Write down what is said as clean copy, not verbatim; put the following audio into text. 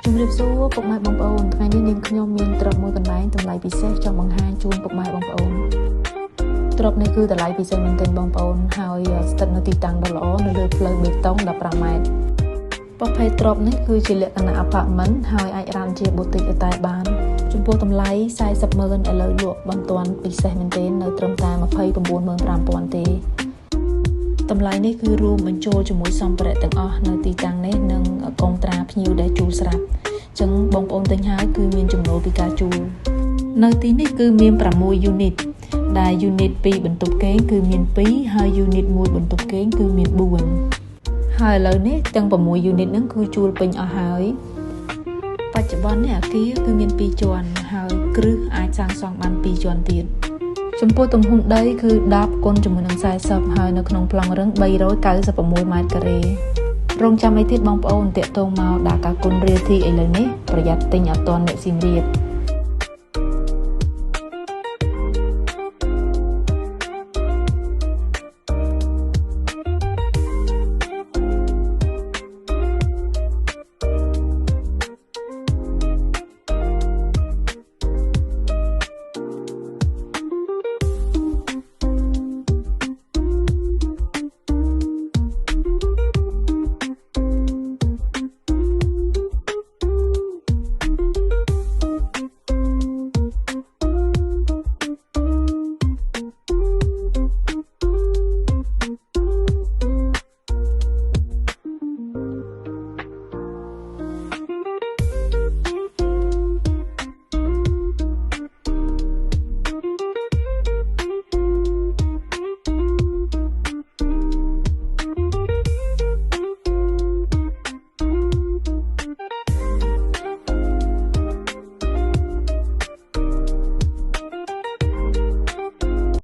ជំរាបសួរពុកម៉ែបងប្អូនថ្ងៃនេះនាងខ្ញុំមានទ្រព្យមួយកន្លែងតម្លៃពិសេសចង់បង្ហាញជូនពុកម៉ែបងប្អូនទ្រព្យនេះគឺតម្លៃពិសេសមែនទែនបងប្អូនហើយស្ថិតនៅទីតាំងដ៏ល្អនៅលើផ្លូវបេតុង15ម៉ែត្រប្រភេទទ្រព្យនេះគឺជាលក្ខណៈ apartment ហើយអាចរ៉ានជា boutique តែបានចំពោះតម្លៃ 40,000 ឥឡូវលក់បន្ទាន់ពិសេសមែនទែននៅត្រឹមតែ 29,500 ទេតម្លៃនេះគឺរួមបញ្ចូលជាមួយសម្ភារៈទាំងអស់នៅទីតាំងនេះនិងកុងត្រាភ្ញៀវដែលជួលស្រាប់អញ្ចឹងបងប្អូនទិញហើយគឺមានចំណូលពីការជួលនៅទីនេះគឺមាន6 unit ដែល unit 2បន្ទប់គេងគឺមាន2ហើយ unit 1បន្ទប់គេងគឺមាន4ហើយឥឡូវនេះទាំង6 unit ហ្នឹងគឺជួលពេញអស់ហើយបច្ចុប្បន្ននេះអគារគឺមាន2ជាន់ហើយគ្រឹះអាចសាងសង់បាន2ជាន់ទៀតចំពោះទំហំដីគឺ10 គុណជាមួយនឹង40ហើយនៅក្នុងប្លង់រឹង396ម៉ែត្រការ៉េរងចាំអីទៀតបងប្អូនតាក់ទងមកដាក់ការគុណ Realty ឥឡូវនេះប្រយ័ត្នទិញអត់ទាន់អ្នកស៊ីមរៀប